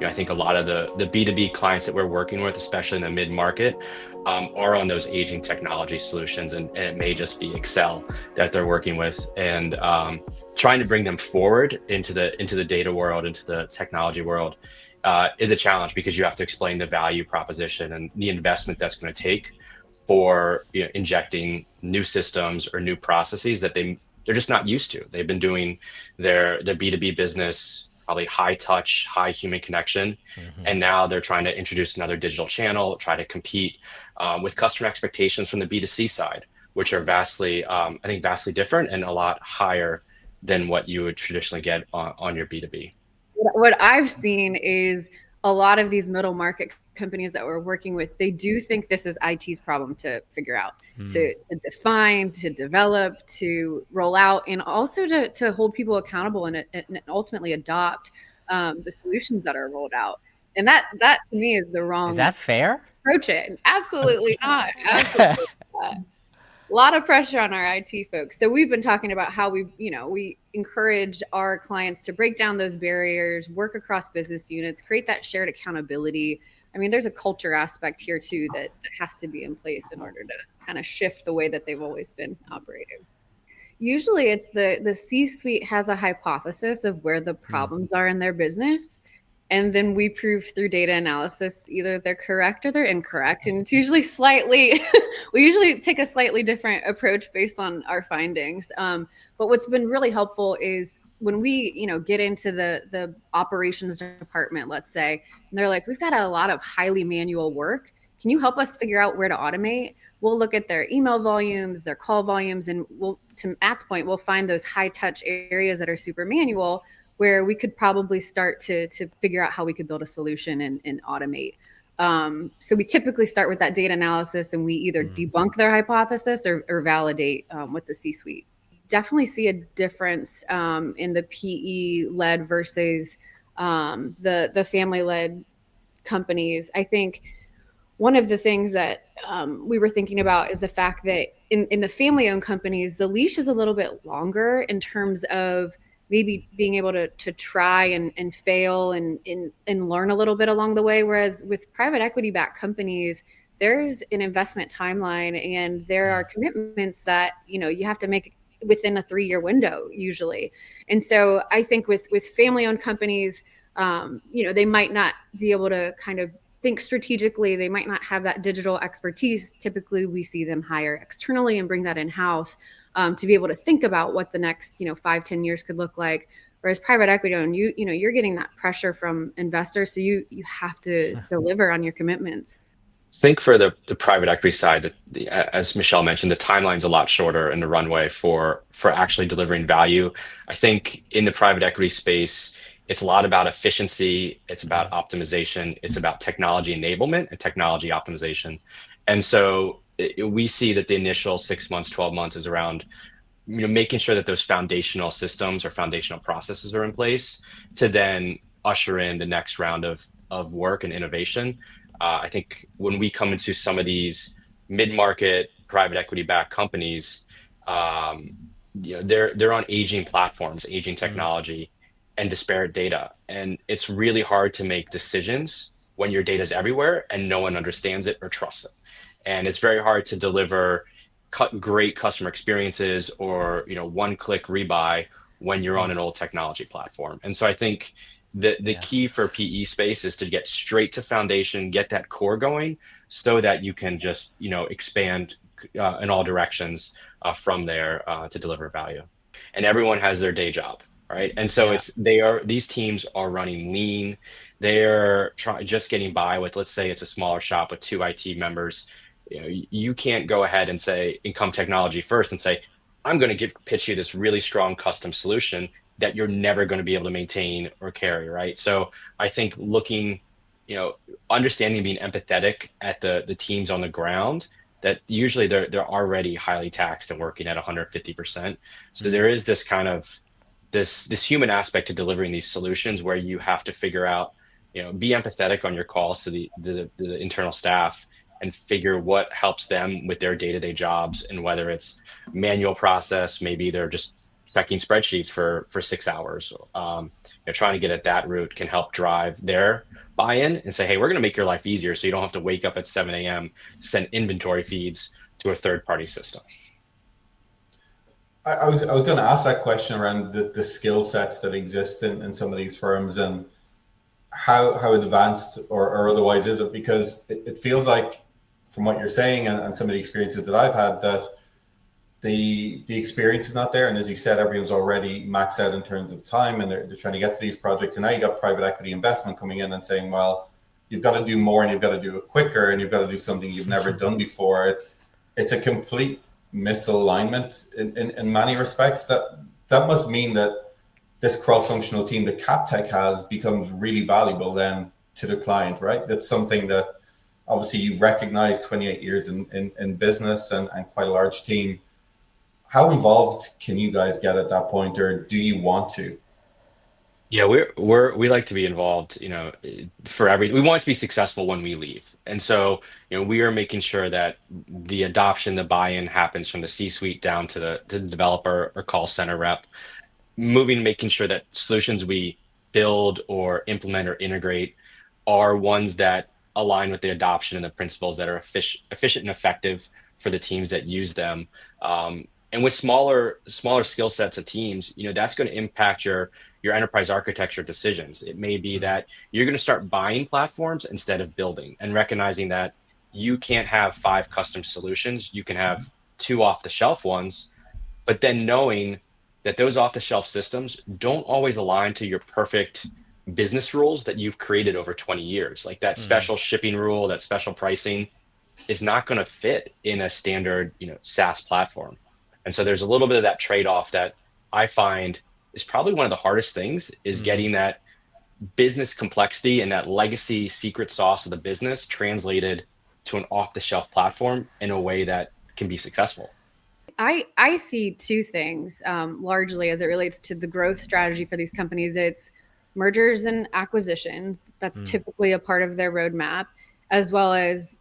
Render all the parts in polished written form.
I think a lot of the B2B clients that we're working with, especially in the mid-market, are on those aging technology solutions, and it may just be Excel that they're working with, and trying to bring them forward into the data world, into the technology world, is a challenge because you have to explain the value proposition and the investment that's going to take for injecting new systems or new processes that they're just not used to. They've been doing their B2B business, probably high touch, high human connection. Hmm. And now they're trying to introduce another digital channel, try to compete with customer expectations from the B2C side, which are vastly, I think, vastly different and a lot higher than what you would traditionally get on your B2B. What I've seen is a lot of these middle market companies that we're working with, they do think this is IT's problem to figure out, to define, to develop, to roll out, and also to hold people accountable and ultimately adopt the solutions that are rolled out. And that to me is the Is wrong that fair? approach. It absolutely not. Absolutely not. A lot of pressure on our IT folks. So we've been talking about how we encourage our clients to break down those barriers, work across business units, create that shared accountability. I mean, there's a culture aspect here too that has to be in place in order to kind of shift the way that they've always been operating. Usually it's the C-suite has a hypothesis of where the problems are in their business. And then we prove through data analysis either they're correct or they're incorrect. And it's usually slightly, we usually take a slightly different approach based on our findings. But what's been really helpful is when we, get into the operations department, let's say, and they're like, we've got a lot of highly manual work. Can you help us figure out where to automate? We'll look at their email volumes, their call volumes, and to Matt's point, we'll find those high touch areas that are super manual where we could probably start to figure out how we could build a solution and automate. So we typically start with that data analysis and we either debunk their hypothesis or validate with the C-suite. Definitely see a difference in the PE-led versus the family-led companies. I think one of the things that we were thinking about is the fact that in the family-owned companies, the leash is a little bit longer in terms of maybe being able to try and fail and learn a little bit along the way. Whereas with private equity-backed companies, there's an investment timeline and there are commitments that you have to make within a 3-year window usually. And so I think with family-owned companies, they might not be able to kind of think strategically. They might not have that digital expertise. Typically, we see them hire externally and bring that in-house to be able to think about what the next 5-10 years could look like. Whereas private equity owned, you're getting that pressure from investors, so you have to deliver on your commitments. Think for the private equity side, that as Michelle mentioned, the timeline's a lot shorter and the runway for actually delivering value. I think in the private equity space, it's a lot about efficiency, it's about optimization, it's about technology enablement and technology optimization. And so we see that the initial 6 months, 12 months is around making sure that those foundational systems or foundational processes are in place to then usher in the next round of work and innovation. I think when we come into some of these mid-market private equity-backed companies, they're on aging platforms, aging technology, and disparate data, and it's really hard to make decisions when your data is everywhere and no one understands it or trusts it. And it's very hard to deliver great customer experiences or one-click rebuy when you're on an old technology platform. And so I think the key for PE space is to get straight to foundation, get that core going so that you can just expand in all directions from there to deliver value. And everyone has their day job, right? And so these teams are running lean. They're just getting by with, let's say it's a smaller shop with 2 IT members. You can't go ahead and say Income Technology first and say, I'm going to pitch you this really strong custom solution that you're never going to be able to maintain or carry, right? So I think looking, understanding, being empathetic at the teams on the ground, that usually they're already highly taxed and working at 150%. So there is this kind of this human aspect to delivering these solutions where you have to figure out, be empathetic on your calls to the internal staff and figure what helps them with their day-to-day jobs, and whether it's manual process, maybe they're just checking spreadsheets for 6 hours. Trying to get at that root can help drive their buy-in and say, hey, we're going to make your life easier so you don't have to wake up at 7 a.m. to send inventory feeds to a third-party system. I was going to ask that question around the skill sets that exist in some of these firms, and how advanced or otherwise is it? Because it feels like, from what you're saying and some of the experiences that I've had, that the experience is not there. And as you said, everyone's already maxed out in terms of time, and they're trying to get to these projects. And now you got private equity investment coming in and saying, well, you've got to do more and you've got to do it quicker and you've got to do something you've never done before. It's a complete misalignment in many respects. That must mean that this cross-functional team that CapTech has becomes really valuable then to the client, right? That's something that obviously you recognize 28 years in business and quite a large team. How involved can you guys get at that point, or do you want to? Yeah, we like to be involved, we want it to be successful when we leave. And so, we are making sure that the adoption, the buy-in happens from the C-suite down to the developer or call center rep, making sure that solutions we build or implement or integrate are ones that align with the adoption and the principles that are efficient and effective for the teams that use them. And with smaller skill sets of teams, that's going to impact your enterprise architecture decisions. It may be that you're going to start buying platforms instead of building, and recognizing that you can't have 5 custom solutions. You can have 2 off-the-shelf ones, but then knowing that those off-the-shelf systems don't always align to your perfect business rules that you've created over 20 years. Like that special shipping rule, that special pricing is not going to fit in a standard, SaaS platform. And so there's a little bit of that trade-off that I find is probably one of the hardest things, is getting that business complexity and that legacy secret sauce of the business translated to an off-the-shelf platform in a way that can be successful. I see two things largely as it relates to the growth strategy for these companies. It's mergers and acquisitions. That's typically a part of their roadmap, as well as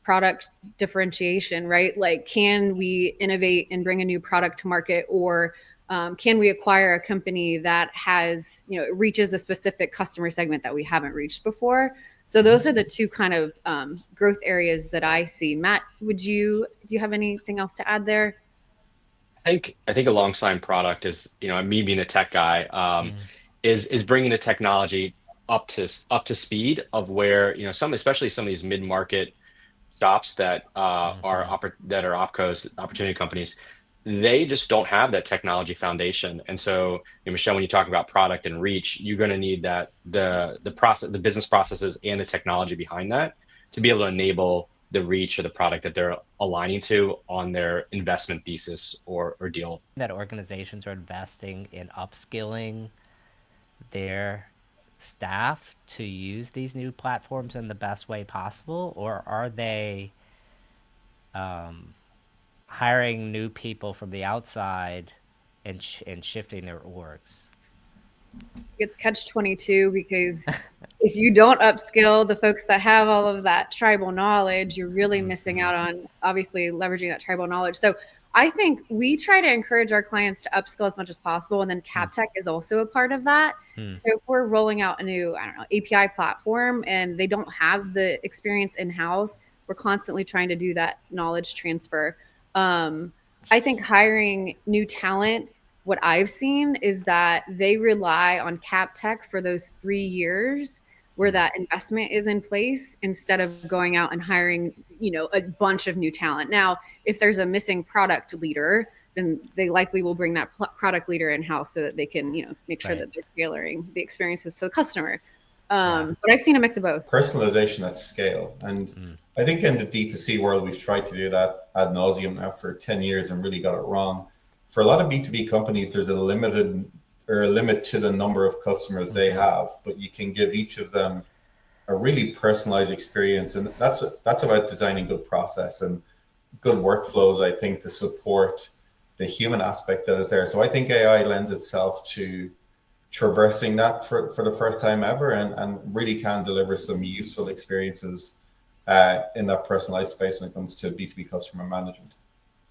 product differentiation, right? Like, can we innovate and bring a new product to market, or can we acquire a company that has, reaches a specific customer segment that we haven't reached before? So those are the two kind of growth areas that I see. Matt, do you have anything else to add there? I think alongside product is, me being a tech guy, is bringing the technology up to speed of where, especially some of these mid-market shops that that are opcos, opportunity companies, they just don't have that technology foundation. And so, Michelle, when you talk about product and reach, you're going to need that the process, the business processes, and the technology behind that to be able to enable the reach of the product that they're aligning to on their investment thesis or deal. That organizations are investing in upskilling their staff to use these new platforms in the best way possible, or are they hiring new people from the outside and shifting their orgs? It's catch-22, because if you don't upskill the folks that have all of that tribal knowledge, you're really missing out on obviously leveraging that tribal knowledge. So I think we try to encourage our clients to upskill as much as possible. And then CapTech is also a part of that. So if we're rolling out a new, API platform and they don't have the experience in-house, we're constantly trying to do that knowledge transfer. I think hiring new talent, what I've seen is that they rely on CapTech for those 3 years where that investment is in place, instead of going out and hiring, a bunch of new talent. Now, if there's a missing product leader, then they likely will bring that product leader in-house so that they can, make sure that they're tailoring the experiences to the customer. But I've seen a mix of both. Personalization at scale. And I think in the D2C world, we've tried to do that ad nauseum now for 10 years and really got it wrong. For a lot of B2B companies, there's a limit to the number of customers they have, but you can give each of them a really personalized experience. And that's about designing good process and good workflows, I think, to support the human aspect that is there. So I think AI lends itself to traversing that for the first time ever, and really can deliver some useful experiences in that personalized space when it comes to B2B customer management.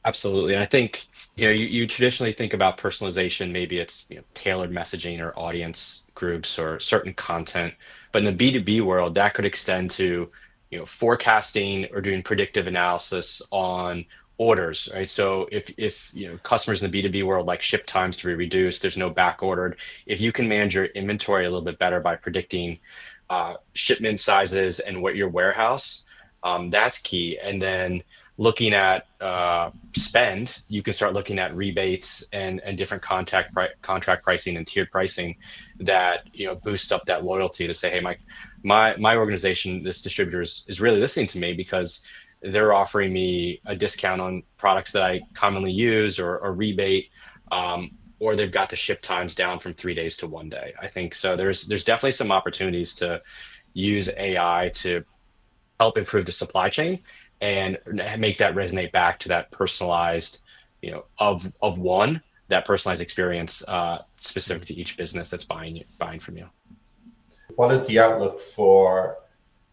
Absolutely. And I think, you traditionally think about personalization, maybe it's, tailored messaging or audience groups or certain content. But in the B2B world, that could extend to, forecasting or doing predictive analysis on orders, right? So if customers in the B2B world like ship times to be reduced, there's no back ordered. If you can manage your inventory a little bit better by predicting shipment sizes and what your warehouse, that's key. And then looking at spend, you can start looking at rebates and different contract pricing and tiered pricing that boost up that loyalty to say, hey, my organization, this distributor is really listening to me because they're offering me a discount on products that I commonly use or a rebate, or they've got the ship times down from 3 days to 1 day. I think so. There's definitely some opportunities to use AI to help improve the supply chain and make that resonate back to that personalized, of one, that personalized experience specific to each business that's buying from you. What is the outlook for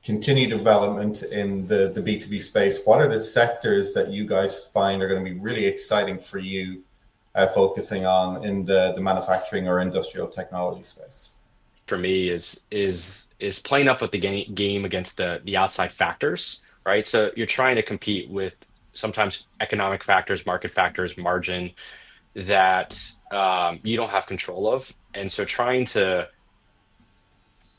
continued development in the B2B space? What are the sectors that you guys find are going to be really exciting for you focusing on in the manufacturing or industrial technology space? For me is playing up with the game against the outside factors, right? So you're trying to compete with sometimes economic factors, market factors, margin that you don't have control of, and so trying to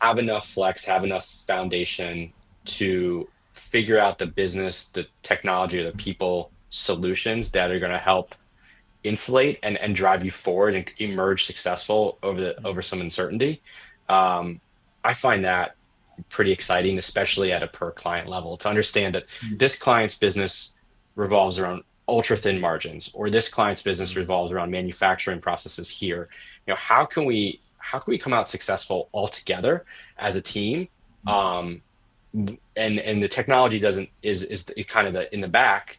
have enough flex, have enough foundation to figure out the business, the technology, or the people solutions that are going to help insulate and drive you forward and emerge successful over some uncertainty. I find that pretty exciting, especially at a per client level, to understand that this client's business revolves around ultra thin margins, or this client's business revolves around manufacturing processes here. How can we come out successful all together as a team? And the technology doesn't is kind of in the back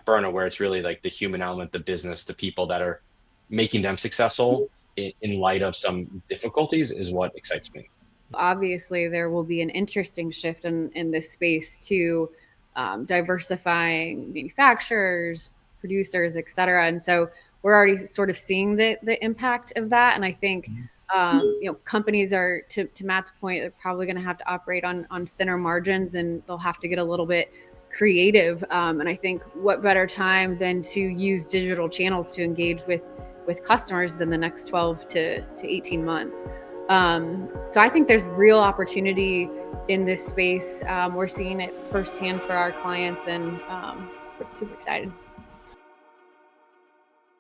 burner, where it's really like the human element, the business, the people that are making them successful in light of some difficulties is what excites me. Obviously, there will be an interesting shift in this space to diversifying manufacturers, producers, et cetera. And so we're already sort of seeing the impact of that. And I think companies are, to Matt's point, they're probably going to have to operate on thinner margins, and they'll have to get a little bit creative. And I think what better time than to use digital channels to engage with customers than the next 12 to 18 months. So I think there's real opportunity in this space. We're seeing it firsthand for our clients, and super excited.